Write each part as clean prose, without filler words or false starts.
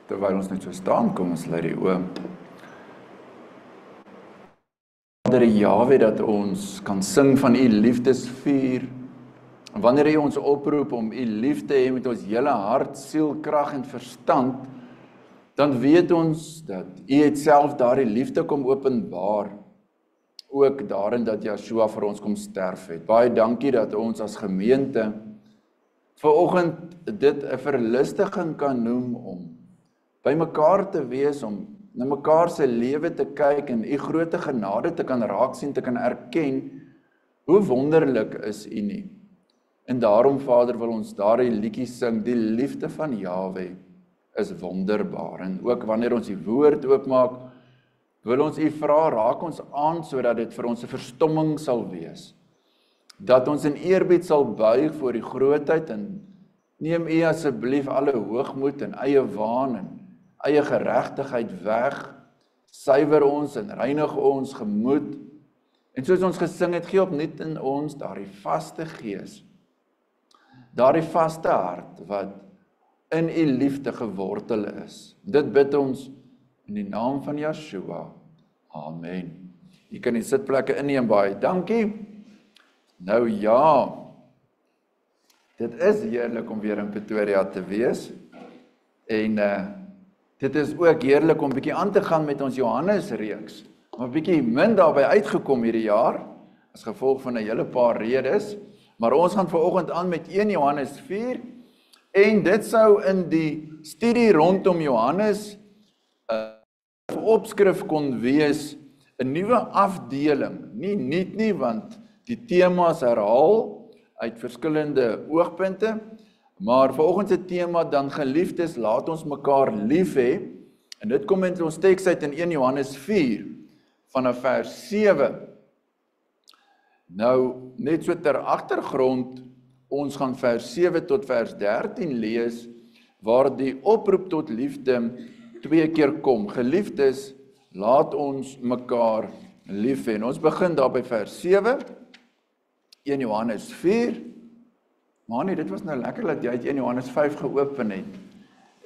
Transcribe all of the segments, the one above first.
terwyl ons net so staan, kom ons sluit die oë. Vader Jahwe, dat ons kan sing van u liefdesvuur. Wanneer u ons oproep om u lief te hê met ons hele hart, siel, krag en verstand, dan weet ons dat u het self daardie liefde kom openbaar, ook daarin dat Yeshua vir ons kom sterf het. Baie dankie dat ons as gemeente vanoggend dit 'n verlustiging kan noem om by mekaar te wees, om na mekaar se lewe te kyk en u groote genade te kan raak sien, te kan erken, hoe wonderlik is u nie. En daarom, Vader, wil ons daardie liedjie sing, die liefde van Jahwe is wonderbaar. En ook wanneer ons die woord oopmaak, wil ons u vra, raak ons aan, sodat dit vir ons 'n verstomming sal wees. Dat ons in eerbied sal buig voor die grootheid en neem u asseblief alle hoogmoed en eie waan en eie geregtigheid weg, suiwer ons en reinig ons gemoed, en soos ons gesing het, gee opnuut in ons daardie vaste gees, daardie vaste hart, wat in u liefde gewortel is. Dit bid ons in die naam van Yeshua. Amen. U kan die sitplekke inneem, baie dankie. Nou ja, dit is heerlik om weer in Pretoria te wees, en dit is ook heerlik om bietjie aan te gaan met ons Johannesreeks, maar bietjie min daarby uitgekom hierdie jaar, as gevolg van 'n hele paar redes, maar ons gaan vanoggend aan met 1 Johannes 4, en dit sou in die studie rondom Johannes 'n opskrif kon wees, 'n nuwe afdeling, nie nuut nie, want die temas herhaal uit verskillende oogpunte, maar vanoggend se tema dan geliefdes, laat ons mekaar lief hê, en dit kom in ons teks uit in 1 Johannes 4, vanaf vers 7. Nou, net so ter agtergrond, ons gaan vers 7 tot vers 13 lees, waar die oproep tot liefde 2 keer kom. Geliefdes, laat ons mekaar lief hê. En ons begin daar by vers 7, 1 Johannes 4, maar nee, dit was nou lekker dat jy uit 1 Johannes 5 geopen het,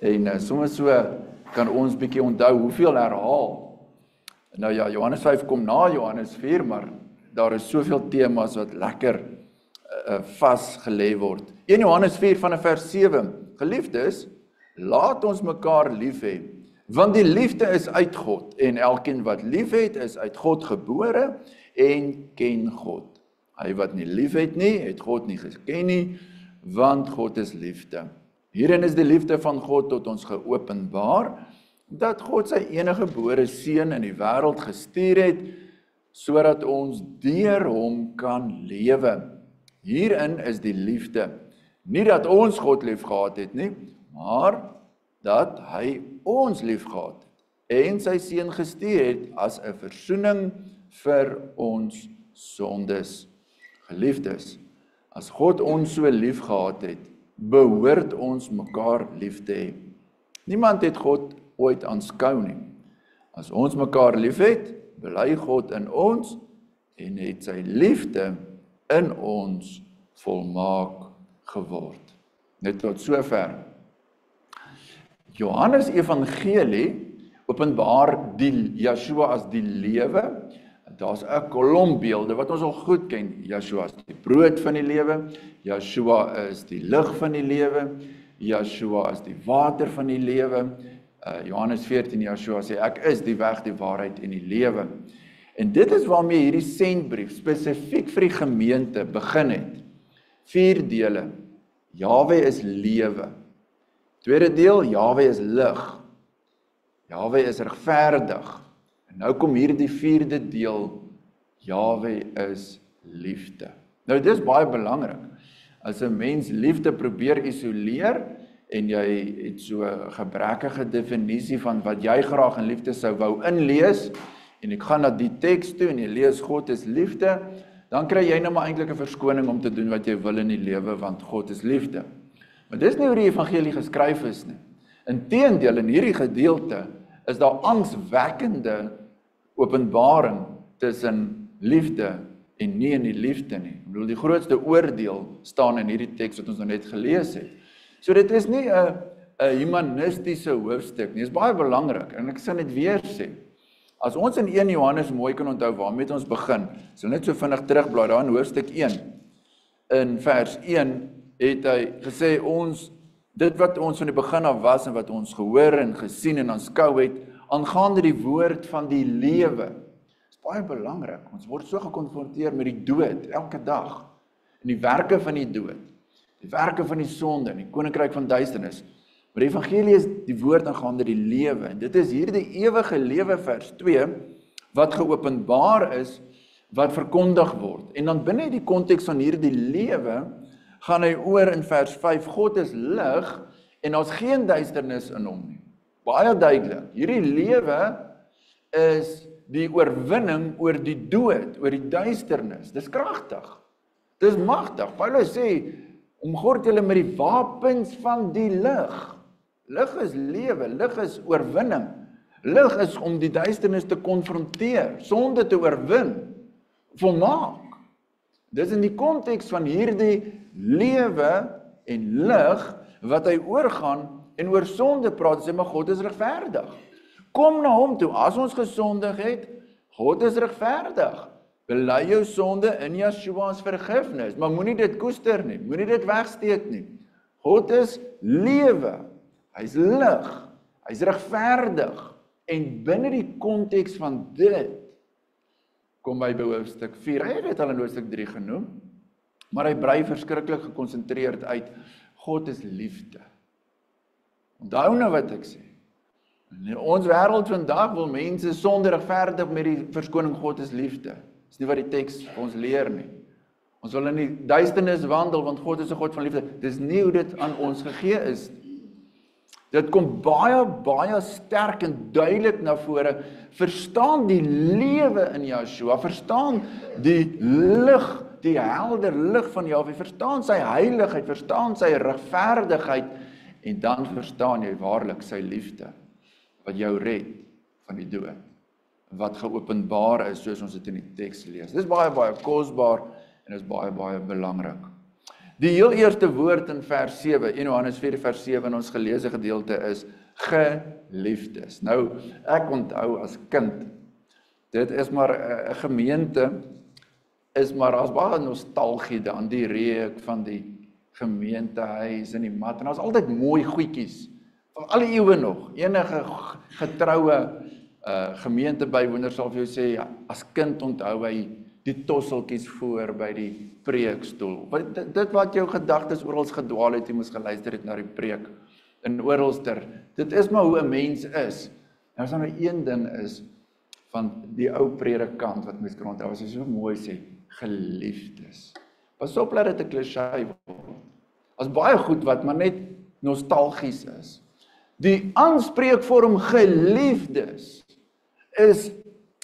en soms so kan ons bietjie onthou hoeveel herhaal. Nou ja, Johannes 5 kom na Johannes 4, maar daar is soveel temas wat lekker vasgelê word. 1 Johannes 4 vanaf vers 7, geliefdes, laat ons mekaar lief hê, want die liefde is uit God, en elkeen wat lief het, is uit God gebore, en ken God. Hy wat nie lief het nie, het God nie geken nie, want God is liefde. Hierin is die liefde van God tot ons geopenbaar, dat God sy enige gebore seun in die wêreld gestuur het, sodat ons deur hom kan lewe. Hierin is die liefde. Nie dat ons God lief gehad het nie, maar dat hy ons lief gehad het, en sy seun gestuur het as 'n versoening vir ons sondes. Geliefdes, as God ons so lief gehad het, behoort ons mekaar lief te hê. Niemand het God ooit aanskou nie. As ons mekaar lief het, bly God in ons, en het sy liefde in ons volmaak geword. Net tot sover. Johannes Evangelie openbaar die Yeshua as die lewe. Daar's 'n kolom beelde wat ons al goed ken. Yeshua is die brood van die lewe, Yeshua is die lig van die lewe, Yeshua is die water van die lewe. Johannes 14, Yeshua sê, ek is die weg, die waarheid en die lewe. En dit is waarmee hierdie sendbrief spesifiek vir die gemeente begin het. 4 dele. Jahwe is lewe. Tweede deel, Jahwe is lig. Jahwe is regverdig. En nou kom hier die 4de deel, Jahwe is liefde. Nou dit is baie belangrik. As 'n mens liefde probeer isoleer, en jy het so 'n gebrekkige definisie van wat jy graag in liefde sou wou inlees, en ek gaan na die teks toe, en jy lees God is liefde, dan kry jy nou maar eintlik 'n verskoning om te doen wat jy wil in die lewe, want God is liefde. Maar dis nie hoe die evangelie geskryf is nie. Inteendeel, in hierdie gedeelte, is daar angswekkende openbaring tussen liefde en nie in die liefde nie. Ek bedoel, die grootste oordeel staan in hierdie teks wat ons nou net gelees het. So dit is nie 'n 'n humanistiese hoofstuk nie. Dit is baie belangrik en ek sal net weer sê. As ons in 1 Johannes mooi kan onthou waarmee ons begin, so net so vinnig terugblaai daar in hoofstuk 1. In vers 1 het hy gesê dit wat ons van die begin af was en wat ons gehoor en gesien en aanskou het, aangaande die woord van die lewe. Dit is baie belangrik. Ons word so gekonfronteer met die dood elke dag. En die werke van die dood, die werke van die sonde, en die koninkryk van duisternis. Maar die evangelie is die woord aangaande die lewe. En dit is hierdie ewige lewe vers 2 wat geopenbaar is, wat verkondig word. En dan binne die konteks van hierdie lewe gaan hy oor in vers 5, God is lig en daar's geen duisternis in hom nie. Baie duidelik. Hierdie lewe is die oorwinning oor die dood, oor die duisternis. Dis kragtig. Dis magtig. Paulus sê, omgord julle met die wapens van die lig. Lig is lewe, lig is oorwinning. Lig is om die duisternis te konfronteer, sonde te oorwin, volmaak. Dis in die konteks van hierdie lewe en lig wat hy oorgaan en oor sonde praat, sê maar God is regverdig. Kom na hom toe, as ons gesondig het, God is regverdig. Bely jou sonde in Yeshua se vergifnis, maar moenie dit koester nie, moenie dit wegsteek nie. God is lewe, hy's lig, hy's regverdig, en binne die konteks van dit, kom hy by hoofstuk 4, hy het dit al in hoofstuk 3 genoem, maar hy brei verskriklik gekonsentreerd uit, God is liefde. Onthou nou wat ek sê, in ons wêreld vandag wil mense sonde regverdig met die verskoning God is liefde. Dis nie wat die teks ons leer nie. Ons wil in die duisternis wandel, want God is 'n God van liefde. Dis nie hoe dit aan ons gegee is. Dit kom baie sterk en duidelik na vore. Verstaan die lewe in Yeshua, verstaan die lig, die helder lig van Jahwe, verstaan sy heiligheid, verstaan sy regverdigheid, en dan verstaan jy waarlik sy liefde, wat jou red van die dood, wat geopenbaar is, soos ons dit in die teks lees. Dit is baie kosbaar, en is baie belangrik. Die heel eerste woord in vers 7, 1 Johannes 4 vers 7 in ons geleesde gedeelte is, geliefdes. Nou, ek onthou as kind, dit is maar 'n gemeente, is maar as baie nostalgie dan, die reuk van die gemeentehuis en die mat, en daar's altyd mooi goedjies, van alle eeue nog, enige getroue gemeentebywoner sal vir jou sê, ja, as kind onthou hy die tosseltjies voor by die preekstoel. Dit wat jou gedagtes orals gedwaal het, jy moes geluister het na die preek, en oralster, dit is maar hoe 'n mens is. Nou is daar nou een ding is, van die ou predikant, wat mens kan onthou, as hy so mooi sê, geliefdes. Pas op, laat dit 'n klise word. As baie goed wat maar net nostalgies is. Die aanspreekvorm geliefdes is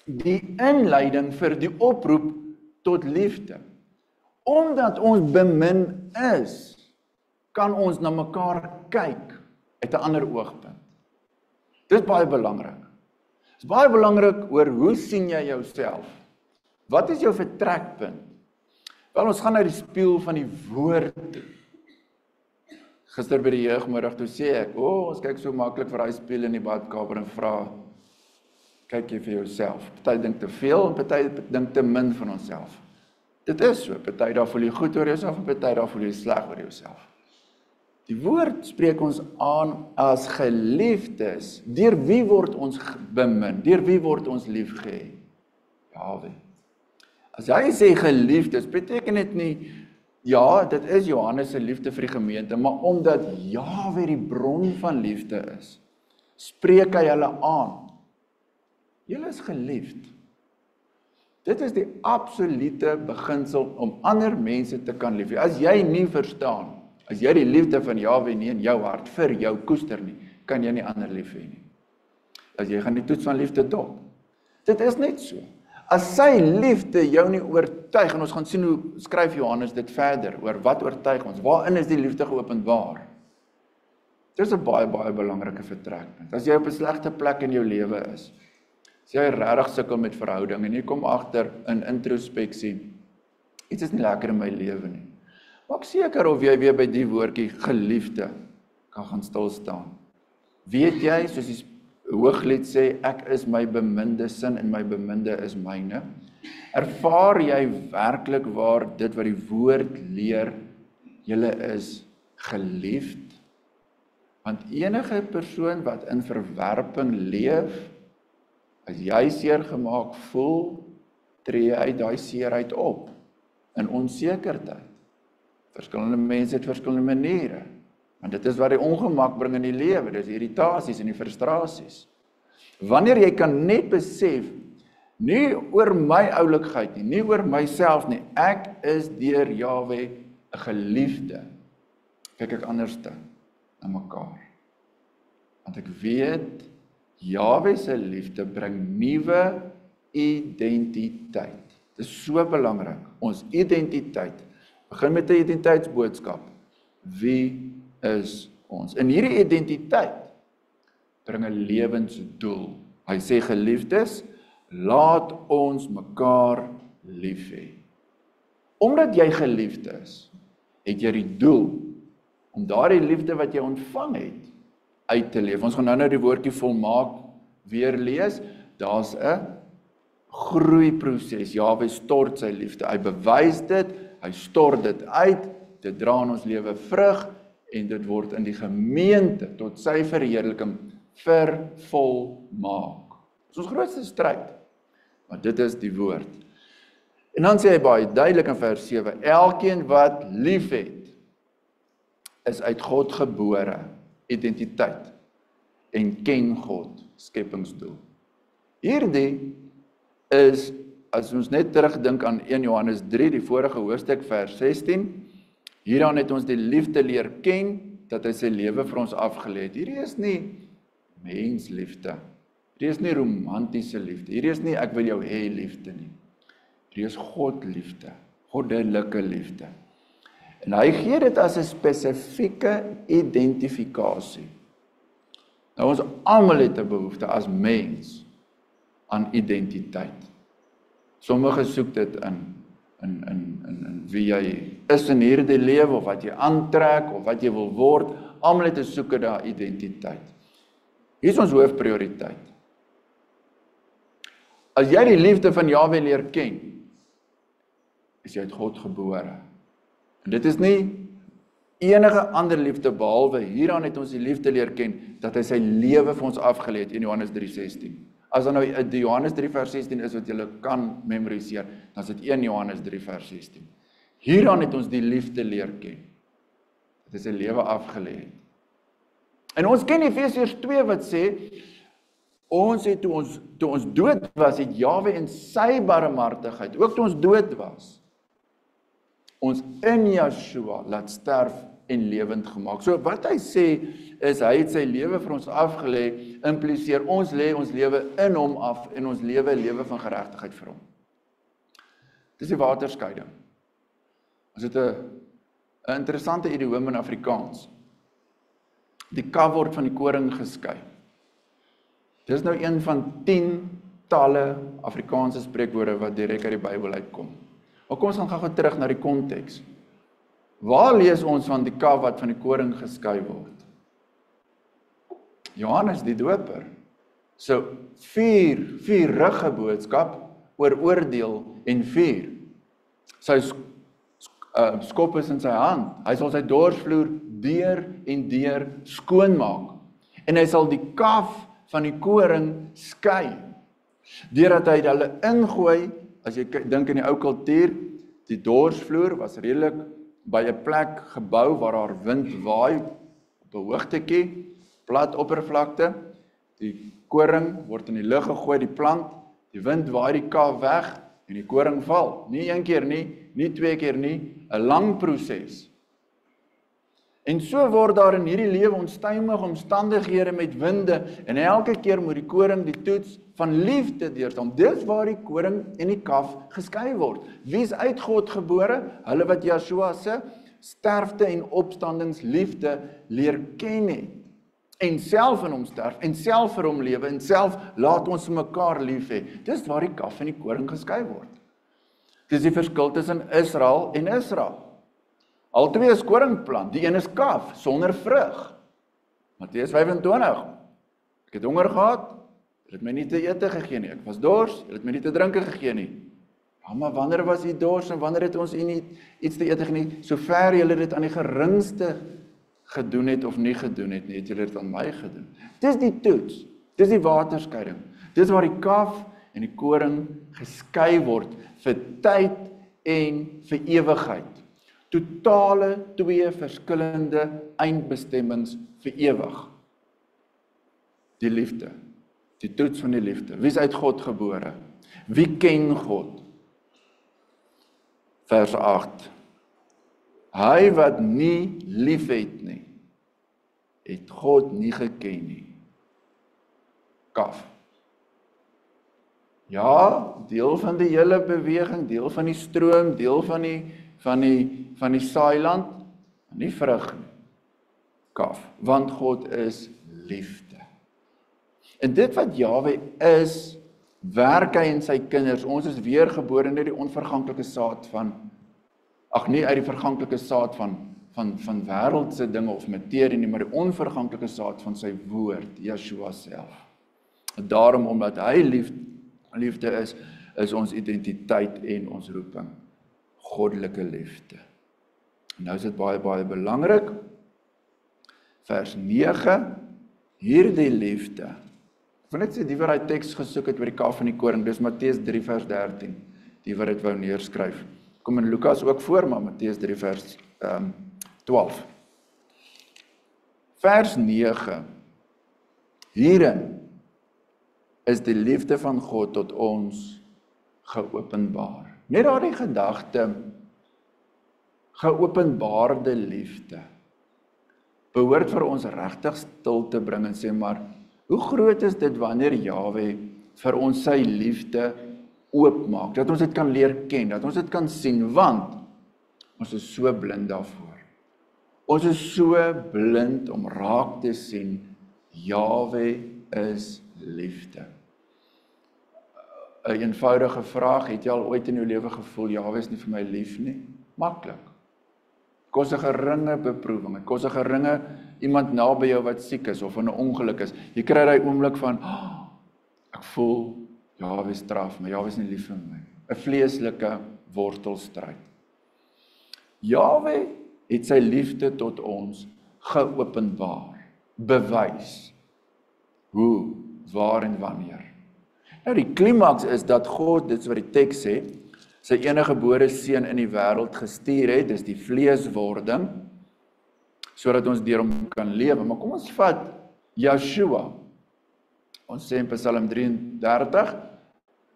die inleiding vir die oproep tot liefde. Omdat ons bemin is, kan ons na mekaar kyk uit 'n ander oogpunt. Dit is baie belangrik. Dit is baie belangrik oor hoe sien jy jouself? Wat is jou vertrekpunt? Wel, ons gaan na die spieël van die woord toe. Gister by die jeugmiddag toe sê ek, ons kyk so maklik vir daai spieël in die badkamer en vra, kyk jy vir jouself? Party dink te veel en party dink te min van onsself. Dit is so, party daar voel jy goed oor jouself en party daar voel jy sleg oor jouself. Die woord spreek ons aan as geliefdes. Deur wie word ons bemin? Deur wie word ons liefgehê? Jahwe. As hy sê geliefdes, beteken dit nie, ja, dit is Johannes se liefde vir die gemeente, maar omdat Jahwe die bron van liefde is, spreek hy hulle aan. Julle is geliefd. Dit is die absolute beginsel om ander mense te kan lief hê. As jy nie verstaan, as jy die liefde van Jahwe nie in jou hart vir jou koester nie, kan jy nie ander lief hê nie. As jy gaan die toets van liefde dop. Dit is net so. As sy liefde jou nie oortuig, en ons gaan sien hoe skryf Johannes dit verder, oor wat oortuig ons, waarin is die liefde geopenbaar? Dit is 'n baie belangrike vertrekpunt. As jy op 'n slegte plek in jou lewe is, as jy regtig sukkel met verhouding, en jy kom agter in introspeksie, iets is nie lekker in my lewe nie. Maak seker of jy weer by die woordjie geliefde gaan stil staan. Weet jy, soos die Hooglied sê, ek is my beminde sin en my beminde is myne. Ervaar jy werklik waar dit wat die woord leer, julle is geliefd? Want enige persoon wat in verwerping leef, as jy seer gemaak voel, tree uit daai seerheid op, in onsekerheid. Verskillende mense het verskillende maniere, want dit is wat die ongemak bring in die lewe, dis irritasies en die frustrasies. Wanneer jy kan net besef, nie oor my oulikheid nie, nie oor myself nie, ek is deur Jahwe 'n geliefde, kyk ek anderste na mekaar. Want ek weet, Jahwe se liefde bring nuwe identiteit. Dit is so belangrik, ons identiteit. Begin met 'n identiteitsboodskap. Wie is ons? En hierdie identiteit bring 'n lewensdoel. Hy sê, geliefdes, laat ons mekaar lief hê. Omdat jy geliefd is, het jy die doel om daardie liefde wat jy ontvang het, uit te leef. Ons gaan nou die woordjie volmaak weer lees. Daar's 'n groeiproses. Jahwe stort sy liefde. Hy bewys dit, hy stort dit uit, dit dra in ons lewe vrug en dit word in die gemeente tot sy verheerliking vervolmaak. Dit is ons grootste stryd. Maar dit is die woord. En dan sê hy baie duidelik in vers 7, elkeen wat lief het, is uit God gebore, identiteit, en ken God, skepingsdoel. Hierdie is, as ons net terugdink aan 1 Johannes 3, die vorige hoofstuk, vers 16, hieraan het ons die liefde leer ken, dat hy sy lewe vir ons afgelê het. Hierdie is nie mensliefde, hierdie is nie romantiese liefde, hierdie is nie ek wil jou hê liefde nie. Hierdie is God liefde, goddelike liefde. En hy gee dit as 'n spesifieke identifikasie. Nou ons almal het 'n behoefte as mens aan identiteit. Sommige soek dit in wie jy is in hierdie lewe, of wat jy aantrek, of wat jy wil word. Almal het 'n soeke na identiteit. Hier is ons hoofprioriteit. As jy die liefde van Jahwe leer ken, is jy uit God gebore. En dit is nie enige ander liefde behalwe hieraan het ons die liefde leer ken, dat hy sy lewe vir ons afgelê het in Johannes 3:16. As dan nou die Johannes 3 vers 16 is wat jy kan memoriseer, dan is dit 1 Johannes 3 vers 16. Hieraan het ons die liefde leer ken, dat hy sy lewe afgelê het. En ons ken Efesiërs 2 wat sê, ons het toe ons dood was, het Jahwe in sy barmhartigheid, ook toe ons dood was, ons in Yeshua laat sterf en lewend gemaak. So wat hy sê, is hy het sy lewe vir ons afgelê, impliseer ons lê ons lewe in hom af, en ons lewe 'n lewe van geregtigheid vir hom. Dis die waterskeiding. Ons het 'n interessante idioom in Afrikaans. Die kaf word van die koring geskei. Dis nou een van 10 talle Afrikaanse spreekwoorde wat direk uit die Bybel uitkom. Maar kom ons gaan gou terug na die konteks. Waar lees ons van die kaf wat van die koring geskei word? Johannes die Doper. So vierige boodskap oor oordeel en vuur. Sy skop is in sy hand. Hy sal sy dorsvloer deur en deur skoonmaak. En hy sal die kaf van die koring skei. Deurdat hy hulle ingooi, as jy dink in die ou kultuur, die dorsvloer was redelik by 'n plek gebou waar haar wind waai op 'n hoogtetjie, plat oppervlakte. Die koring word in die lug gegooi, die plant, die wind waai die kaf weg en die koring val. Nie een keer nie, nie 2 keer nie, 'n lang proses. En so word daar in hierdie lewe onstuimige omstandighede met winde, en elke keer moet die koring die toets van liefde deurstaan. Dis waar die koring en die kaf geskei word. Wie is uit God gebore? Hulle wat Yeshua se sterfte en opstandingsliefde leer ken het. En self in hom sterf, en self vir hom lewe, en self laat ons mekaar lief hê. Dis waar die kaf en die koring geskei word. Dis die verskil tussen Israel en Israel. Albei is koringplant, die een is kaf, sonder vrug. Matteus 25. Ek het honger gehad, julle het my nie te ete gegee nie. Ek was dors, julle het my nie te drinke gegee nie. Ja, maar wanneer was u dors en wanneer het ons u nie iets te ete gegee nie? Sover julle dit aan die geringste gedoen het of nie gedoen het nie, het julle dit aan my gedoen. Dis die toets, dis die waterskeiding. Dis waar die kaf en die koring geskei word vir tyd en vir ewigheid. Totale twee verskillende eindbestemmings vir ewig. Die liefde, die toets van die liefde. Wie is uit God gebore? Wie ken God? Vers 8. Hy wat nie lief het nie, het God nie geken nie. Kaf. Ja, deel van die hele beweging, deel van die stroom, deel van die saailand, nie vrug nie. Kaf, want God is liefde. En dit wat Jahwe is, werk hy in sy kinders. Ons is weergebore uit die onverganklike saad van, nie uit die verganklike saad van wêreldse dinge of materie nie, maar die onverganklike saad van sy woord, Yeshua self. Daarom, omdat hy liefde is ons identiteit en ons roeping. Goddelike liefde. En nou is dit baie, baie belangrik. Vers 9, hierdie liefde. Ek wil net sê, die wat die teks gesoek het oor die kaf en die koring, dis Matteus 3 vers 13, die wat dit wou neerskryf. Kom in Lukas ook voor, maar Matteus 3 vers 12. Vers 9, hierin is die liefde van God tot ons geopenbaar. Net daardie gedagte, geopenbaarde liefde, behoort vir ons regtig stil te bring en sê, maar hoe groot is dit wanneer Jahwe vir ons sy liefde oopmaak, dat ons dit kan leer ken, dat ons dit kan sien, want ons is so blind daarvoor. Ons is so blind om raak te sien, Jahwe is liefde. 'n eenvoudige vraag, het jy al ooit in jou lewe gevoel, Jahwe is nie vir my lief nie? Maklik. Kos 'n geringe beproewing, het kos 'n geringe iemand naby jou wat siek is of in 'n ongeluk is. Jy kry daai oomblik van, ek voel, Jahwe straf my, Jahwe is nie lief vir my. 'n Vleeslike wortelstryd. Jahwe het sy liefde tot ons geopenbaar, bewys. Hoe, waar en wanneer? Nou die klimaks is dat God, dit is wat die teks sê, sy enige gebore seun in die wêreld gestuur het, dis die vleeswording, sodat ons deur hom kan lewe. Maar kom ons vat Yeshua. Ons sê in Psalm 33,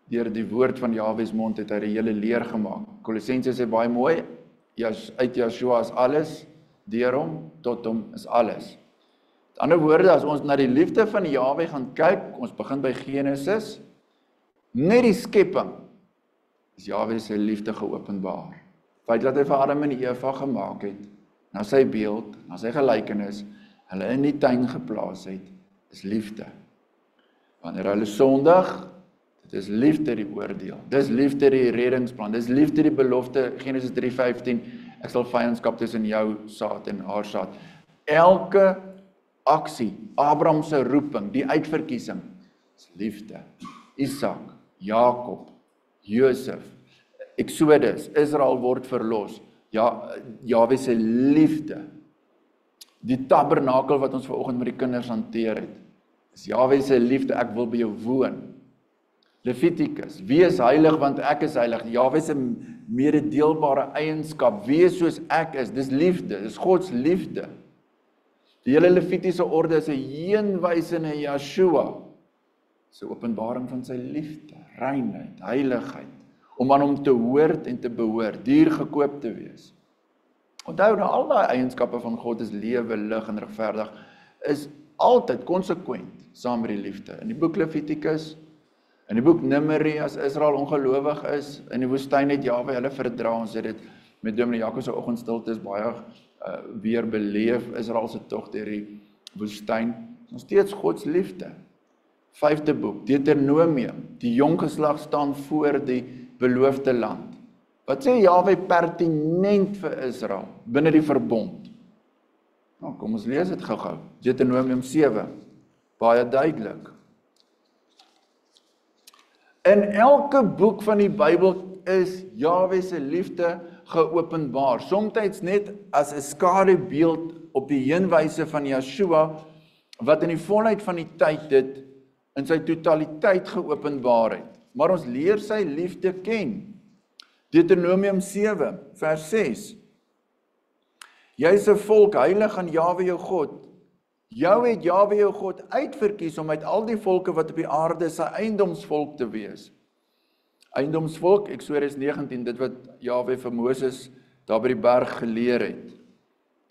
deur die woord van Jahwe's mond het hy die hele leer gemaak. Kolossense sê baie mooi, uit Yeshua is alles, deur hom, tot hom is alles. Met ander woorde, as ons na die liefde van Jahwe gaan kyk, ons begin by Genesis, net die skepping, is Jahwe sy liefde geopenbaar. Feit dat hy vir Adam en Eva gemaak het, na sy beeld, na sy gelykenis, hulle in die tuin geplaas het, is liefde. Wanneer hulle sondig, dit is liefde die oordeel, dis liefde die reddingsplan, dis liefde die belofte, Genesis 3:15, ek sal vyandskap tussen jou saad en haar saad. Elke aksie, Abraham se roeping, die uitverkiesing, is liefde. Isak, Jakob, Josef, Exodus, Israel word verlos, Jahwe se liefde. Die tabernakel wat ons vanoggend met die kinders hanteer het, is Jahwe se liefde, ek wil by jou woon. Levitikus, wees heilig want ek is heilig. Jahwe se mededeelbare eienskap, wees soos ek is, dis liefde, dis Gods liefde. Die hele Levitiese orde is 'n heenwys in Yeshua, sy openbaring van sy liefde, reinheid, heiligheid, om aan hom te hoort en te behoort, duur gekoop te wees. Onthou nou, al die eienskappe van God is lewe, lig en regverdig, is altyd konsekwent saam met die liefde. In die boek Levitikus, in die boek Numeri, as Israel ongelowig is, in die woestyn het Jahwe hulle verdra, ons het dit met Dominee Jaco se oggendstiltes baie weer beleef, Israel se tog deur die woestyn, nog steeds Gods liefde. 5de boek, Deuteronomium, die jong geslag staan voor die beloofde land. Wat sê Jahwe pertinent vir Israel, binne die verbond? Nou, kom ons lees dit gou-gou. Deuteronomium 7, baie duidelik. In elke boek van die Bybel is Jahwe se liefde geopenbaar. Somtyds net as 'n skadubeeld op die heenwyse van Yeshua, wat in die volheid van die tyd dit in sy totaliteit geopenbaar het. Maar ons leer sy liefde ken. Deuteronomium 7, vers 6. Jy is 'n volk heilig aan Jahwe jou God. Jou het Jahwe jou God uitverkies om uit al die volke wat op die aarde sy eiendomsvolk te wees. Eiendomsvolk, Eksodus 19, dit wat Jahwe vir Moses daar by die berg geleer het.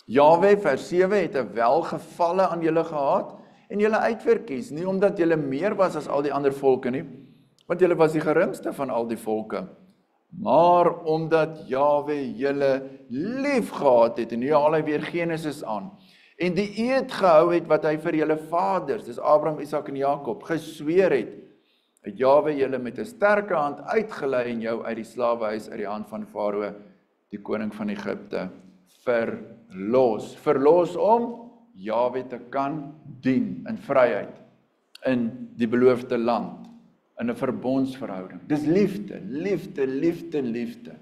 Jahwe, vers 7, het 'n welgevalle aan julle gehad en julle uitverkies, nie omdat julle meer was as al die ander volke nie, want julle was die geringste van al die volke, maar omdat Jahwe julle lief gehad het, en nu haal hy weer Genesis aan, en die eed gehou het wat hy vir julle vaders, dis Abraham, Isak en Jakob, gesweer het Jahwe julle met 'n sterke hand uitgelei en jou uit die slawehuis uit die hand van Farao, die koning van Egipte, verlos om Jahwe te kan dien in vryheid, in die beloofde land, in 'n verbondsverhouding. Dis liefde, liefde, liefde, liefde.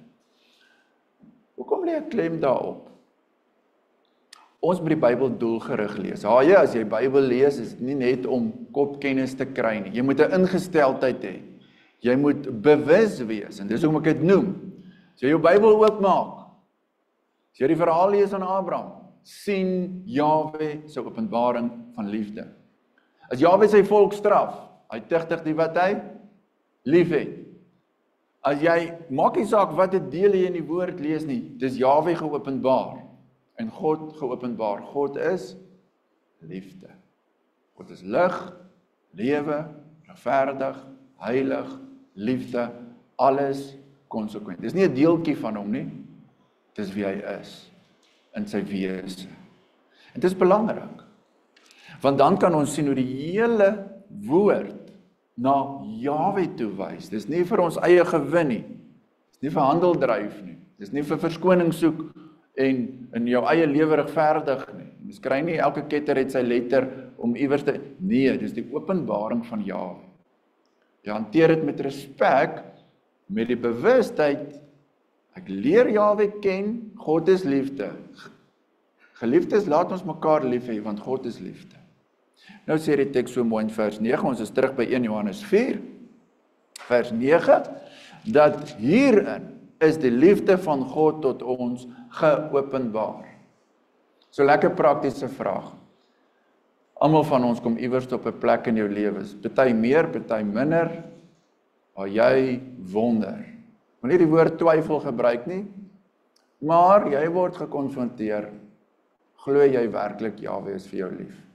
Hoekom lê ek klem daarop? Ons moet die Bybel doelgerig lees. Ja, as jy Bybel lees, is dit nie net om kopkennis te kry nie. Jy moet 'n ingesteldheid hê. Jy moet bewus wees, en dis hoe ek dit noem. As jy jou Bybel oopmaak, as jy die verhaal lees van Abraham, sien Jahwe se openbaring van liefde. As Jahwe sy volk straf, hy tigtig die wat hy lief het. As jy, maak nie saak wat dit deel jy in die woord lees nie, dis Jahwe geopenbaar. En God geopenbaar. God is liefde. God is lig, lewe, regverdig, heilig, liefde, alles konsekwent. Dis nie 'n deeltjie van hom nie, dis wie hy is, in sy wese. En dit is belangrik, want dan kan ons sien hoe die hele woord na Jahwe toe wys. Dis nie vir ons eie gewin nie, dis nie vir handel dryf nie, dis nie vir verskoning soek en in jou eie lewe regverdig nie. Mens kry nie elke ketter het sy letter om iewers te, nee, dis die openbaring van Jahwe. Jy hanteer dit met respek, met die bewustheid, ek leer Jahwe ken, God is liefde. Geliefdes, laat ons mekaar lief hê, want God is liefde. Nou sê die teks so mooi in vers 9, ons is terug by 1 Johannes 4, vers 9, dat hierin is die liefde van God tot ons geopenbaar. So lekker praktiese vraag. Almal van ons kom iewers op 'n plek in jou lewe, party meer, party minder, waar jy wonder. Ek wil nie die woord twyfel gebruik nie, maar jy word gekonfronteer, glo jy werklik Jahwe is vir jou lief?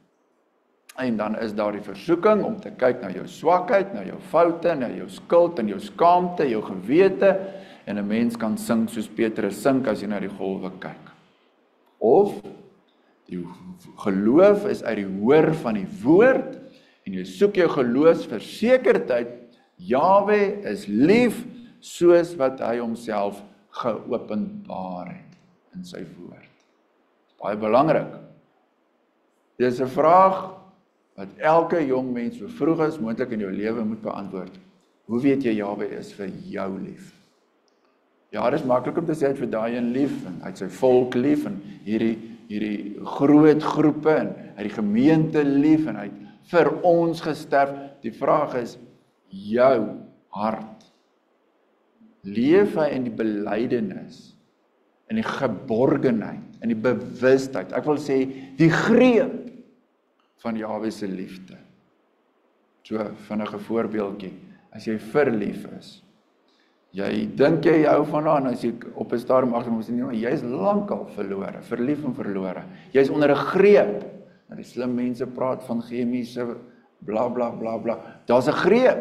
En dan is daar die versoeking om te kyk na jou swakheid, na jou foute, na jou skuld en jou skaamte, jou gewete, en 'n mens kan sing soos Petrus sing as jy na die golwe kyk. Of die geloof is uit die hoor van die woord, en jy soek jou geloofsversekerdheid, Jahwe is lief, soos wat hy homself geopenbaar het in sy woord. Baie belangrik. Dit is 'n vraag wat elke jong mens so vroeg as moontlik in jou lewe moet beantwoord. Hoe weet jy Jahwe is vir jou lief? Ja, dit is maklik om te sê hy het vir daai een lief, en hy het sy volk lief, en hierdie groot groepe, en hy het die gemeente lief, en hy het vir ons gesterf. Die vraag is, jou hart, leef hy in die belydenis, in die geborgenheid, in die bewustheid, ek wil sê, die greep van Jahwe se liefde. So, vinnige voorbeeldjie, as jy verlief is, jy dink jy hou van haar, en as jy op 'n stadium agterkom sê, nee, jy is lankal verlore, verlief en verlore. Jy is onder 'n greep. Nou die slim mense praat van chemiese bla bla bla bla. Daar's 'n greep.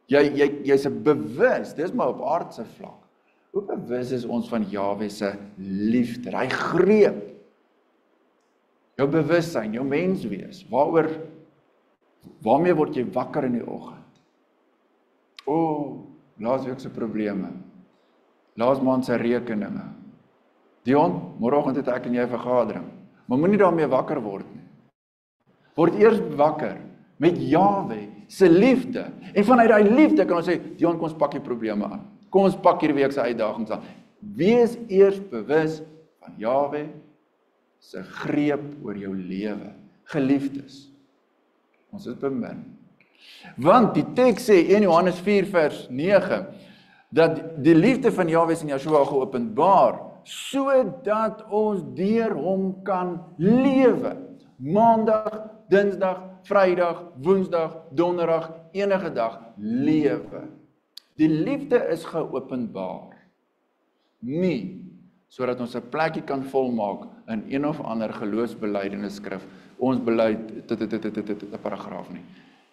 Jy's 'n bewus, dis maar op aardse vlak. Hoe bewus is ons van Jahwe se liefde? Hy greep. Jou bewussyn, jou menswees, waarmee word jy wakker in die oggend? Laasweek se probleme, laas maand se rekeninge. Dion, môreoggend het ek en jy 'n vergadering. maar moenie daarmee wakker word nie. Word eers wakker met Jahwe se liefde. En vanuit daai liefde kan ons sê, Dion, kom ons pak die probleme aan. Kom ons pak hierdie week se uitdagings aan. Wees eers bewus van Jahwe se greep oor jou lewe. Geliefdes, ons is bemin. Want die teks sê 1 Johannes 4 vers 9 dat die liefde van Jahwe is in Yeshua geopenbaar sodat ons deur hom kan lewe. Maandag, Dinsdag, Vrydag, Woensdag, Donderdag, enige dag lewe. Die liefde is geopenbaar. Nie sodat ons 'n plekkie kan volmaak in een of ander geloofsbelijdenis skrif. Ons beleid 'n paragraaf nie.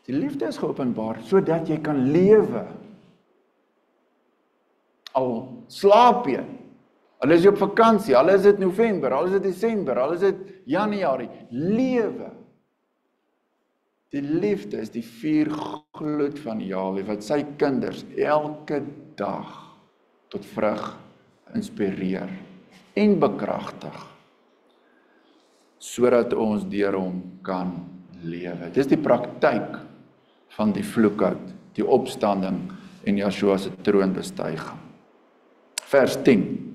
Die liefde is geopenbaar sodat jy kan lewe. Al slaap jy, al is jy op vakansie, al is dit November, al is dit Desember, al is dit Januarie, lewe. Die liefde is die vuurgloed van Jahwe wat sy kinders elke dag tot vrug inspireer en bekragtig sodat ons deur hom kan lewe. Dis die praktyk van die vloekhout, die opstanding en Yeshua se troonbestuiging. Vers 10.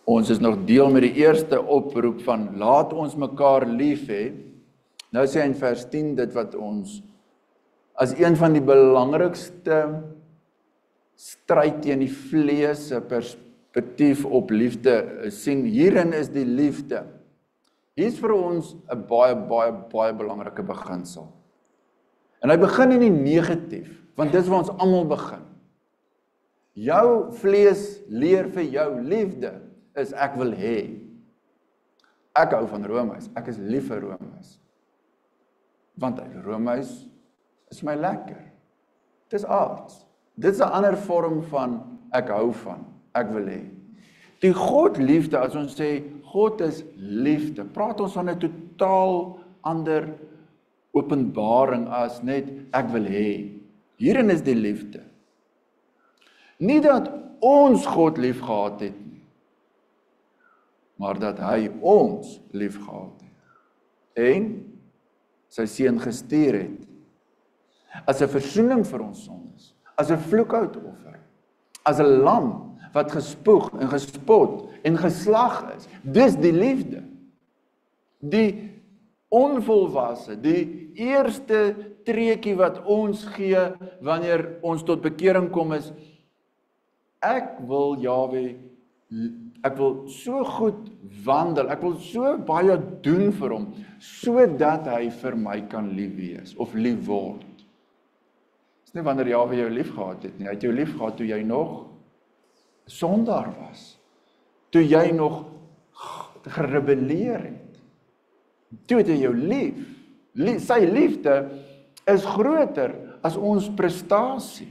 Ons is nog deel met die eerste oproep van laat ons mekaar lief hê. Nou sê hy in vers 10 dit wat ons as een van die belangrikste stryd teen die vlees se perspektief op liefde sien. Hierin is die liefde. Hier is vir ons 'n baie belangrike beginsel. En hy begin in die negatief, want dis waar ons almal begin. Jou vlees leer vir jou liefde is ek wil hê. Ek hou van roomys, ek is lief vir roomys. Want roomys is my lekker. Dis aards. Dit is 'n ander vorm van ek hou van, ek wil hê. Die God liefde, as ons sê God is liefde, praat ons van 'n totaal ander openbaring as net ek wil hê. Hierin is die liefde. Nie dat ons God lief gehad het nie, maar dat hy ons lief gehad het. En sy seun gestuur het as 'n versoening vir ons sondes, as 'n vloekhoutoffer, as 'n lam wat gespoeg en gespot en geslag is. Dis die liefde. Die onvolwasse, die eerste treetjie wat ons gee wanneer ons tot bekering kom is, ek wil Jahwe, ek wil so goed wandel, ek wil so baie doen vir hom, sodat hy vir my kan lief wees, of lief word. Dis nie wanneer Jahwe jou lief gehad het nie, hy het jou lief gehad toe jy nog sondaar was, toe jy nog gerebelleer het, toe het hy jou lief, sy liefde is groter as ons prestasie.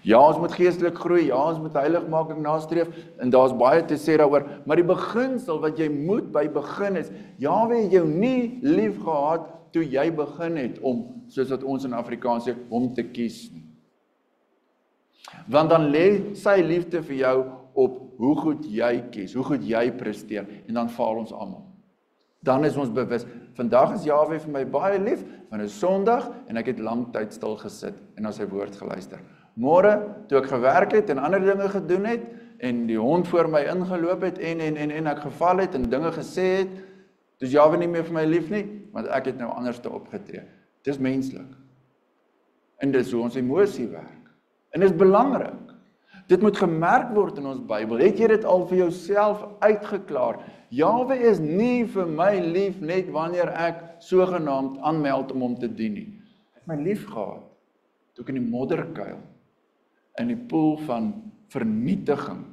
Ja, ons moet geestelik groei, ja, ons moet heiligmaking nastreef, en daar's baie te sê daaroor, maar die beginsel wat jy moet by begin is, Jahwe het jou nie lief gehad toe jy begin het om, soos wat ons in Afrikaans sê, om te kies nie. Want dan lê sy liefde vir jou op hoe goed jy kies, hoe goed jy presteer, en dan faal ons almal. Dan is ons bewus, vandag is Jahwe vir my baie lief, want dit is Sondag, en ek het lang tyd stil gesit, en na sy woord geluister. Môre, toe ek gewerk het, en ander dinge gedoen het, en die hond voor my ingeloop het, en ek geval het, en dinge gesê het, dus Jahwe nie meer vir my lief nie, want ek het nou anders te opgetree. Dis menslik. En dis hoe ons emosie werk. En dis belangrik. Dit moet gemerk word in ons Bybel. Het jy dit al vir jouself uitgeklaar? Jahwe is nie vir my lief net wanneer ek sogenaamd aanmeld om hom te dien nie. Hy het my lief gehad, toe ek in die modderkuil, in die poel van vernietiging,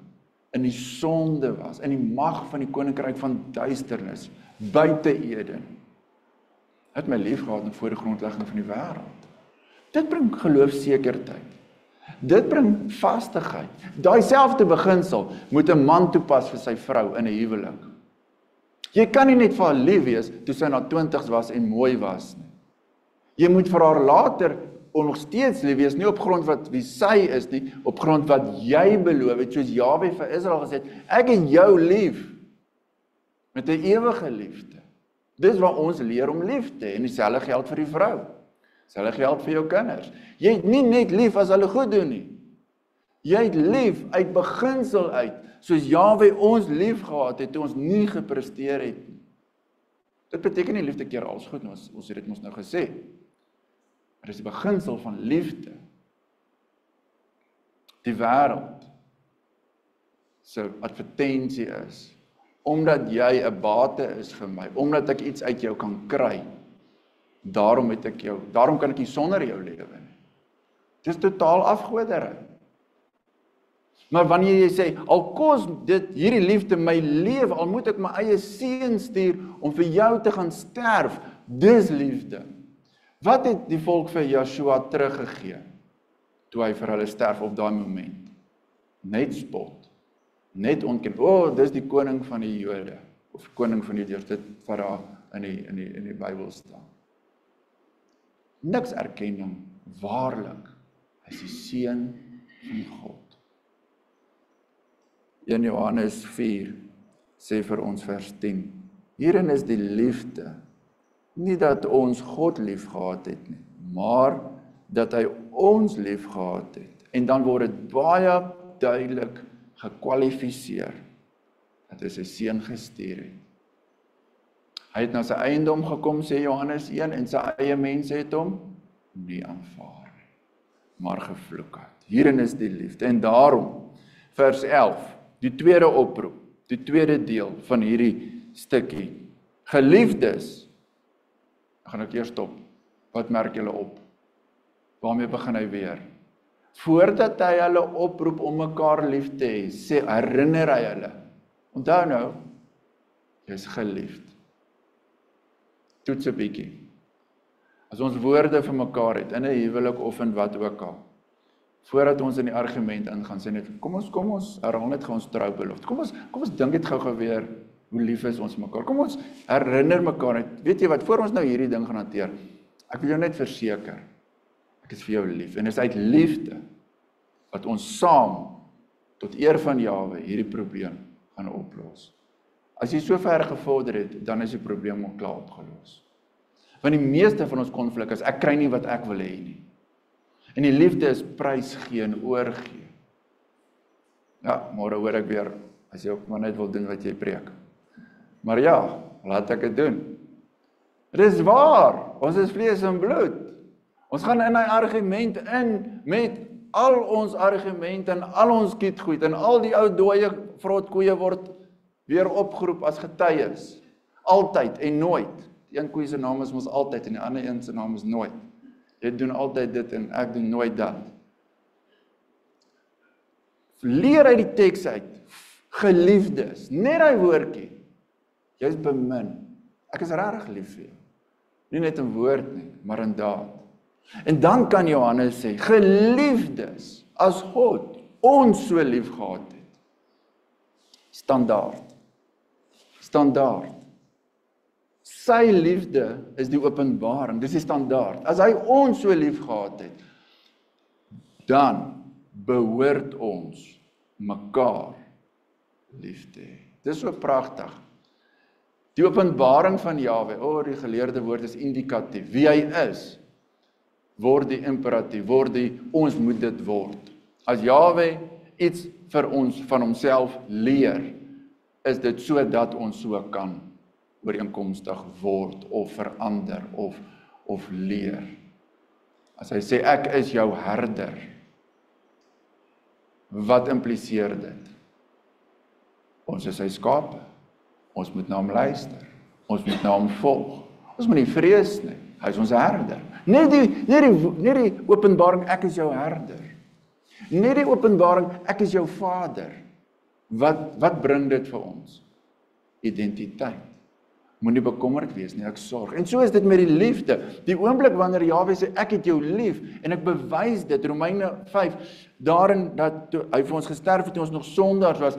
in die sonde was, in die mag van die koninkryk van duisternis, buite Eden. Hy het my lief gehad in voor die grondlegging van die wêreld. Dit bring geloofsekerheid. Dit bring vastigheid. Daai selfde beginsel moet 'n man toepas vir sy vrou in 'n huwelik. Jy kan nie net vir haar lief wees toe sy na 20's was en mooi was nie. Jy moet vir haar later nog steeds lief wees, nie op grond wat wie sy is nie, op grond wat jy beloof het, soos Jahwe vir Israel gesê het, ek het jou lief, met 'n ewige liefde. Dis wat ons leer om lief te hê, en dieselfde geld vir die vrou, dieselfde geld vir jou kinders. Jy het nie net lief as hulle goed doen nie, jy het lief uit beginsel uit, soos Jahwe ons lief gehad het, toe ons nie gepresteer het nie. Dit beteken nie liefde keer alles goed, ons het dit mos nou gesê. Maar dis die beginsel van liefde. Die wêreld se advertensie is, omdat jy 'n bate is vir my, omdat ek iets uit jou kan kry, daarom kan ek nie sonder jou lewe nie. Dis totaal afgoderry. Maar wanneer jy sê, al kos hierdie liefde my lewe, al moet ek my eie seun stuur om vir jou te gaan sterf, dis liefde. Wat het die volk vir Joshua teruggegee, toe hy vir hulle sterf op daai moment? Net spot, net ontken, dis die koning van die Jode, of koning van die Jode, dit wat daar in die Bybel staan. Niks erkenning, waarlik, hy is die seun van God. 1 Johannes 4 sê vir ons vers 10, hierin is die liefde, nie dat ons God lief gehad het nie, maar dat hy ons lief gehad het. En dan word dit baie duidelik gekwalifiseer, dat hy sy seun gestuur het. Hy het na sy eiendom gekom, sê Johannes 1, en sy eie mense het hom nie aanvaar nie, maar gevloek het. Hierin is die liefde, en daarom, vers 11, die tweede oproep, die tweede deel van hierdie stukkie, geliefdes, gaan ek eers stop. Wat merk julle op? Waarmee begin hy weer? Voordat hy hulle oproep om mekaar lief te hê, herinner hy hulle. Onthou nou, jy is geliefd. Toets 'n bietjie. As ons woorde vir mekaar het, in 'n huwelik of in wat ook al, voordat ons in die argument ingaan, sê net, kom ons herhaal net gou ons troubelofte. Kom ons dink dit gou weer, hoe lief is ons mekaar. Kom ons herinner mekaar net, weet jy wat, voor ons nou hierdie ding gaan hanteer, ek wil jou net verseker, ek is vir jou lief, en is uit liefde, wat ons saam, tot eer van Jahwe, hierdie probleem gaan oplos. As jy so ver gevorder het, dan is die probleem al klaar opgelos. Want die meeste van ons konflik is, ek kry nie wat ek wil hê nie. En die liefde is prys gee en oorgee. Ja, môre hoor ek weer, as jy ook maar net wil doen wat jy preek. Maar ja, laat ek dit doen. Dit is waar, ons is vlees en bloed. Ons gaan in 'n argument in, met al ons argumente en al ons kietgoed, en al die ou dooie vrotkoeie word weer opgeroep as getuies. Altyd en nooit. Die een koe se naam is mos altyd, en die ander een se naam is nooit. Jy doen altyd dit, en ek doen nooit dat. Leer uit die teks uit, geliefdes, net daai woordjie, jy is bemin, ek is regtig lief vir jou, nie net in woord nie, maar in daad. En dan kan Johannes sê, geliefdes, as God ons so lief gehad het, standaard, sy liefde is die openbaring, dis die standaard, as hy ons so lief gehad het, dan behoort ons mekaar lief te hê. Dis so pragtig. Die openbaring van Jahwe, die geleerde woord is indikatief, wie hy is, word die imperatief, word die, ons moet dit word. As Jahwe iets vir ons van homself leer, is dit sodat ons so kan ooreenkomstig word, of verander, of leer. As hy sê, ek is jou herder, wat impliseer dit? Ons is sy skape, ons moet na hom luister, ons moet na hom volg, ons moet nie vrees nie, hy is ons herder. Net die openbaring, ek is jou herder. Net die openbaring, ek is jou vader. Wat bring dit vir ons? Identiteit. Moenie bekommerd wees nie, ek sorg. En so is dit met die liefde. Die oomblik wanneer Jahwe sê, ek het jou lief, en ek bewys dit, Romeine 5, daarin dat hy vir ons gesterf het, toe ons nog sondaars was,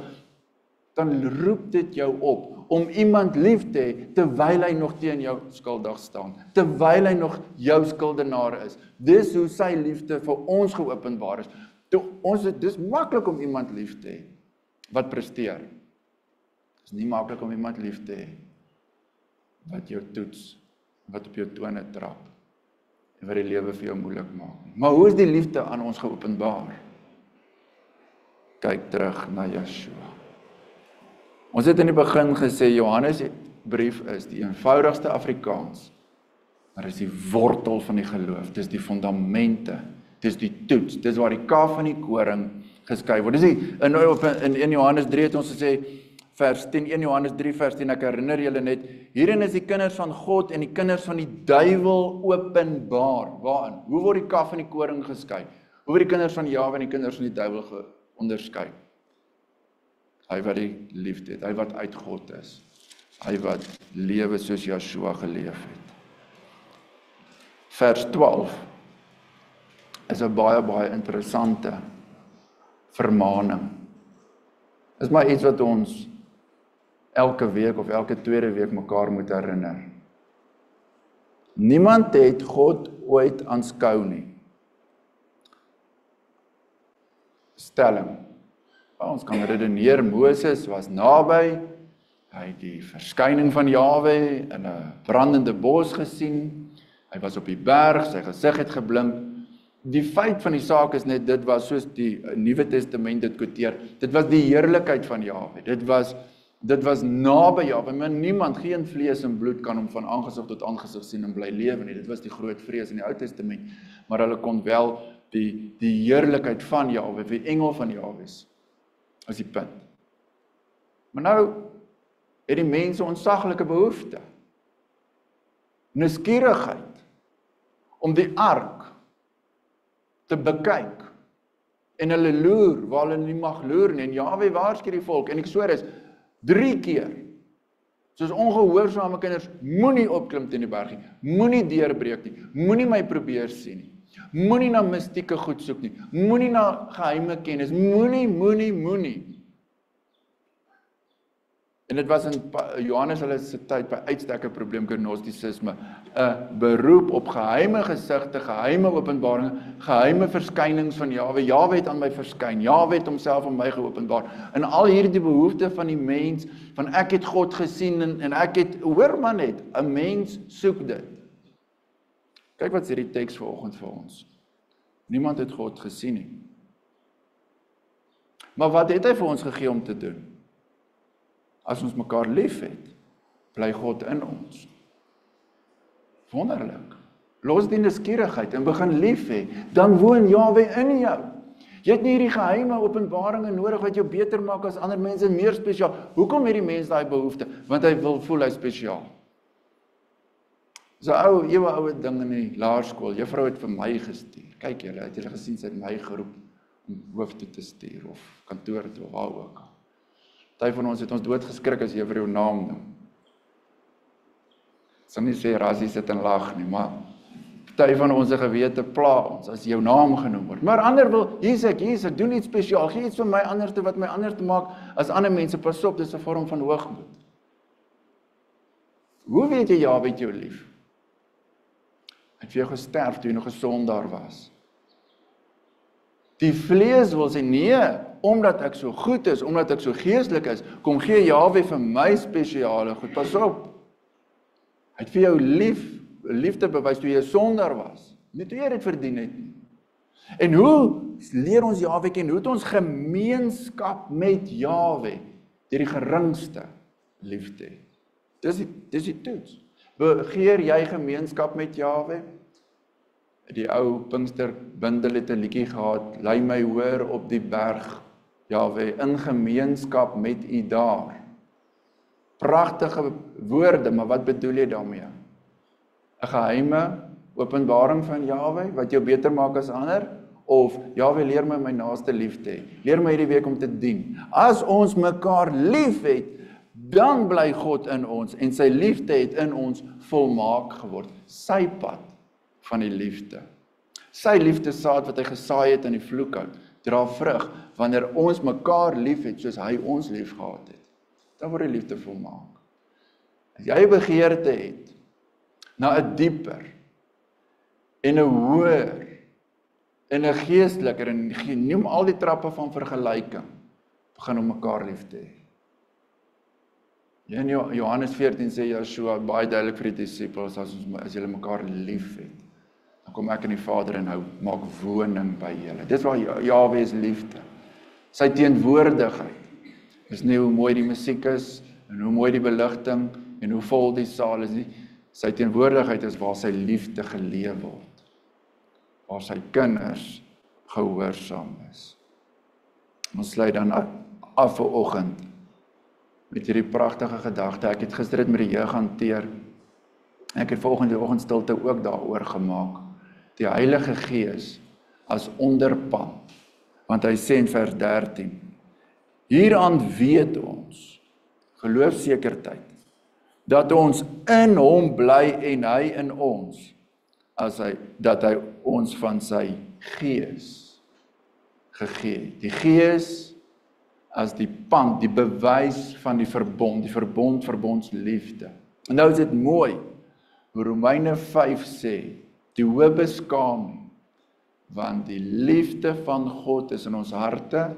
dan roep dit jou op om iemand lief te hê, terwyl hy nog teen jou skuldig staan, terwyl hy nog jou skuldenaar is. Dis hoe sy liefde vir ons geopenbaar is. Dis maklik om iemand lief te hê, wat presteer. Dis nie maklik om iemand lief te hê, wat jou toets, wat op jou tone trap, en wat die lewe vir jou moeilik maak. Maar hoe is die liefde aan ons geopenbaar? Kyk terug na Yeshua. Ons het in die begin gesê, Johannes brief is die eenvoudigste Afrikaans, maar is die wortel van die geloof, dis die fundamente, dis die toets, dis waar die kaf van die koring geskei word. Dis in 1 Johannes 3 het ons gesê, vers 10, 1 Johannes 3 vers 10, ek herinner julle net, hierin is die kinders van God en die kinders van die duiwel openbaar. Waarin? Hoe word die kaf van die koring geskei? Hoe word die kinders van Jahwe en die kinders van die duiwel onderskei? Hy wat die liefde het, hy wat uit God is, hy wat lewe soos Yeshua geleef het. Vers 12 is 'n baie interessante vermaning. Is maar iets wat ons elke week of elke tweede week mekaar moet herinner. Niemand het God ooit aanskou nie. Stelling. Ons kan redeneer, Moses was naby, hy het die verskyning van Jahwe in 'n brandende bos gesien, hy was op die berg, sy gesig het geblink. Die feit van die saak is net, dit was soos die Nuwe Testament dit quoteer, dit was die heerlikheid van Jahwe, dit was naby Jahwe, maar niemand, geen vlees en bloed kan hom van aangesig tot aangesig sien en bly lewe nie, dit was die groot vrees in die Ou Testament, maar hulle kon wel die heerlikheid van Jahwe, die engel van Jahwe is die punt. Maar nou het die mense ontsaglike behoefte, nuuskierigheid, om die ark te bekyk, en hulle loer, waar hulle nie mag loer nie, en Jahwe waarsku die volk, en Eksodus 3 keer, soos ongehoorsame kinders, moenie opklim teen die berg nie, moenie deurbreek nie, moenie my probeer sien nie, moenie na mystieke goed soek nie, moenie na geheime kennis, moenie. En dit was in Johannes hulle se tyd by uitstek 'n probleem, gnostisisme, 'n beroep op geheime gesigte, geheime openbaringe, geheime verskynings van Jahwe. Jahwe het aan my verskyn, Jahwe het homself aan my geopenbaar. En al hierdie behoefte van die mens, van ek het God gesien en ek het, hoor maar net, 'n mens soek dit. Kyk wat sê die teks vanoggend vir ons. Niemand het God gesien nie. Maar wat het hy vir ons gegee om te doen? As ons mekaar lief het, bly God in ons. Wonderlik. Los die nuuskierigheid en begin lief hê, dan woon Jahwe in jou. Jy het nie hierdie geheime openbaringe nodig wat jou beter maak as ander mense en meer spesiaal. Hoekom het die mens daai behoefte? Want hy wil voel hy spesiaal. So eeuwe ding in die laerskool, juffrou het vir my gestuur. Kyk julle, het julle gesien, sy het my geroep om hoof toe te stuur, of kantoor toe, of waar ook al. Party van ons het ons doodgeskrik as jy vir jou naam noem. Ek sal nie sê Rassie sit en lag nie, maar party van ons gewete pla ons as jou naam genoem word. Maar ander wil, hier is ek doen iets spesiaal, gee iets vir my anders te wat my anders te maak as ander mense, pas op, dis 'n vorm van hoogmoed. Hoe weet jy Jahwe het jou lief? Hy het vir jou gesterf toe jy nog 'n sondaar was. Die vlees wil sê, nee, omdat ek so goed is, omdat ek so geestelik is, kom gee Jahwe vir my spesiale goed. Pas op. Hy het vir jou liefde bewys toe jy 'n sondaar was. Nie toe jy dit verdien het nie. En hoe leer ons Jahwe ken? Hoe het ons gemeenskap met Jahwe deur die geringste liefde? Dis die toets. Begeer jy gemeenskap met Jahwe? Die ou Pinksterbindel het 'n liedjie gehad, lei my hoor op die berg, Jahwe, in gemeenskap met U daar. Pragtige woorde, maar wat bedoel jy daarmee? 'n Geheime openbaring van Jahwe, wat jou beter maak as ander? Of, Jahwe, leer my naaste lief te hê. Leer my hierdie week om te dien. As ons mekaar lief het, dan bly God in ons, en sy liefde het in ons volmaak geword. Sy pad van die liefde. Sy liefdesaad wat hy gesaai het in die vloekhout, dra vrug, wanneer ons mekaar lief het, soos hy ons lief gehad het. dan word die liefde volmaak. As jy 'n begeerte het na 'n dieper en 'n hoër en 'n geesteliker en noem al die trappe van vergelyking, begin om mekaar lief te hê. In Johannes 14 sê Yeshua baie duidelik vir die disippels, as julle mekaar lief het, dan kom ek en die Vader en hou maak woning by julle. Dis waar Jahwe is liefde. Sy teenwoordigheid is nie hoe mooi die musiek is en hoe mooi die beligting en hoe vol die saal is nie. Sy teenwoordigheid is waar sy liefde geleef word, waar sy kinders gehoorsaam is. Ons sluit dan af vanoggend met hierdie pragtige gedagte. Ek het gister dit met die jeug hanteer. Ek het vanoggend die oggendstilte ook daaroor gemaak. Die Heilige Gees as onderpand. Want hy sê in vers 13, hieraan weet ons, geloofsekerheid, dat ons in hom bly en hy in ons, dat hy ons van sy Gees gegee het. Die Gees as die pand, die bewys van die verbondsliefde. En nou is dit mooi, hoe Romeine 5 sê, die hoë beskaaming, want die liefde van God is in ons harte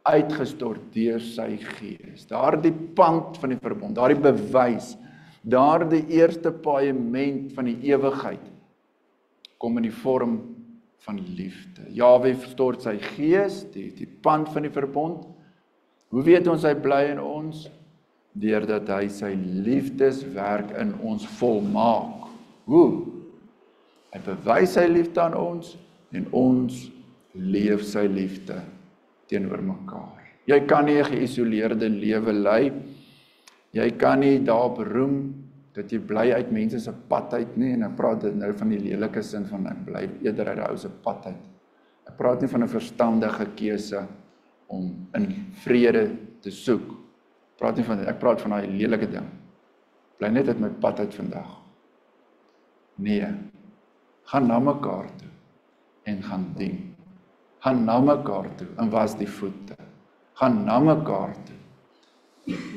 uitgestort deur sy Gees. Daardie pand van die verbond, daardie bewys, daardie eerste paaiement van die ewigheid, kom in die vorm van liefde. Jahwe stort sy Gees, die pand van die verbond. Hoe weet ons hy bly in ons? Deurdat hy sy liefdeswerk in ons volmaak. Hoe? Hy bewys sy liefde aan ons en ons leef sy liefde teenoor mekaar. Jy kan nie 'n geïsoleerde lewe lei. Jy kan nie daarop roem dat jy bly uit mense se pad uit nie, en ek praat dit nou van die lelike sin van ek bly eerder uit 'n ou se pad uit. Ek praat nie van 'n verstandige keuse om in vrede te soek. Ek praat van daai lelike ding. Bly net uit my pad uit vandag. Nee, gaan na mekaar toe en gaan dien. Gaan na mekaar toe en was die voete. Gaan na mekaar toe.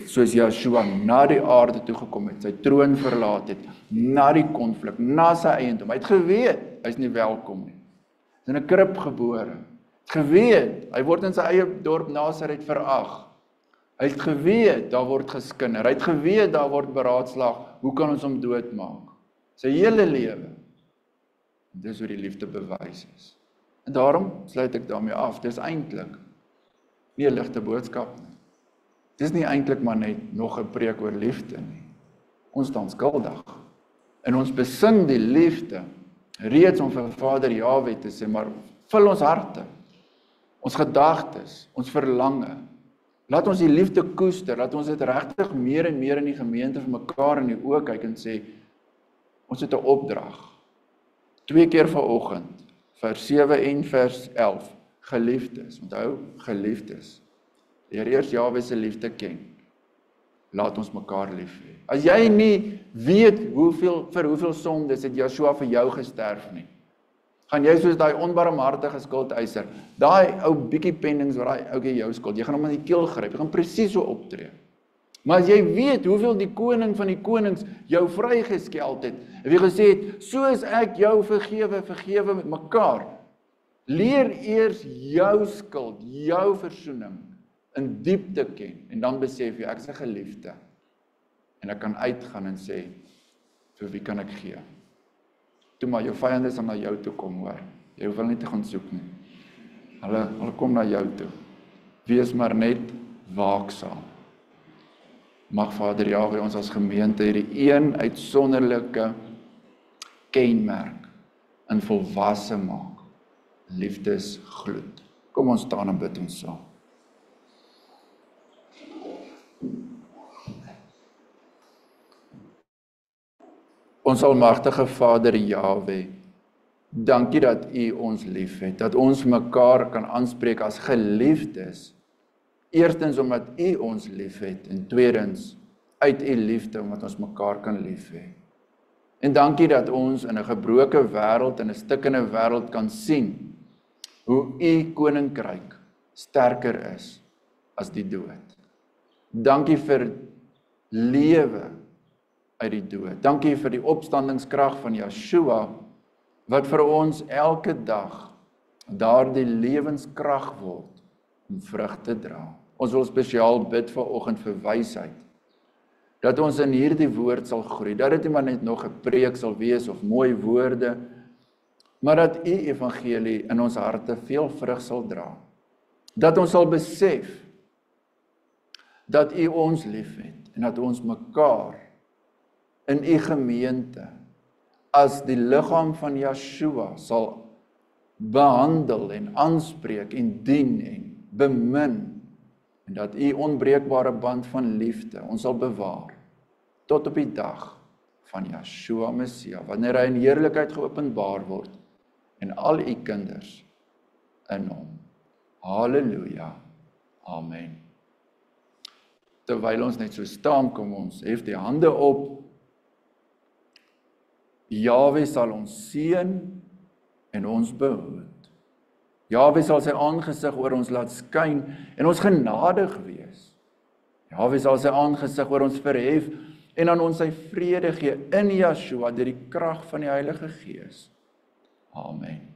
Soos Yeshua na die aarde toe gekom het, sy troon verlaat het, na die konflik, na sy eiendom. Hy het geweet, hy is nie welkom nie. Hy is in 'n krib gebore. Geweet, hy word in sy eie dorp Nasaret verag. Hy het geweet, daar word geskinder. Hy het geweet, daar word beraadslaag, hoe kan ons hom doodmaak? Sy hele lewe. Dis hoe die liefde bewys is. En daarom sluit ek daarmee af, dis eintlik nie 'n ligte boodskap nie. Dis nie eintlik maar net nog 'n preek oor liefde nie. Ons staan skuldig. En ons besing die liefde, reeds om vir Vader Jahwe te sê, maar vul ons harte, ons gedagtes, ons verlange. Laat ons die liefde koester, laat ons dit regtig meer en meer in die gemeente vir mekaar in die oë kyk en sê, ons het 'n opdrag. 2 keer vanoggend, vers 7 en vers 11, geliefdes, onthou, geliefdes. Leer eers Jahwe se liefde ken. Laat ons mekaar lief hê. As jy nie weet vir hoeveel sondes het Yeshua vir jou gesterf nie, gaan jy soos daai onbarmhartige skuldeiser, daai ou bietjie pennings wat daai ouetjie jou skuld, jy gaan hom in die keel gryp, jy gaan presies so optree. Maar as jy weet hoeveel die koning van die konings jou vrygeskeld het, en jy gesê het, soos ek jou vergewe met mekaar, leer eers jou skuld, jou versoening in diepte ken, en dan besef jy, ek is 'n geliefde, en ek kan uitgaan en sê, vir wie kan ek gee? Toe maar jou vyande sal na jou toe kom, hoor. Jy hoef hulle nie te gaan soek nie. Hulle kom na jou toe. Wees maar net waaksaam. Mag Vader Jahwe ons as gemeente hierdie een uitsonderlike kenmerk in volwasse maak. Liefdesgloed. Kom ons staan en bid ons saam. Ons almagtige Vader Jahwe, dankie dat U ons liefhet, dat ons mekaar kan aanspreek as geliefdes. Eerstens omdat U ons liefhet en tweedens uit U liefde omdat ons mekaar kan lief hê. En dankie dat ons in 'n gebroke wêreld en 'n stikkende wêreld kan sien hoe U koninkryk sterker is as die dood. Dankie vir lewe uit die dood. Dankie vir die opstandingskrag van Yeshua, wat vir ons elke dag daardie lewenskrag word om vrug te dra. Ons wil spesiaal bid vanoggend vir wysheid, dat ons in hierdie woord sal groei, dat dit nie maar net nog 'n preek sal wees of mooi woorde, maar dat u evangelie in ons harte veel vrug sal dra. Dat ons sal besef dat u ons liefhet en dat ons mekaar in u gemeente as die liggaam van Yeshua sal behandel en aanspreek en dien en bemin, en dat u onbreekbare band van liefde ons sal bewaar tot op die dag van Yeshua Messia, wanneer hy in heerlikheid geopenbaar word en al u kinders in hom. Halleluja. Amen. Terwyl ons net so staan, kom ons hef die hande op. Jahwe sal ons seën en ons behoed. Jahwe sal sy aangesig oor ons laat skyn en ons genadig wees. Jahwe sal sy aangesig oor ons verhef en aan ons sy vrede gee in Yeshua deur die krag van die Heilige Gees. Amen.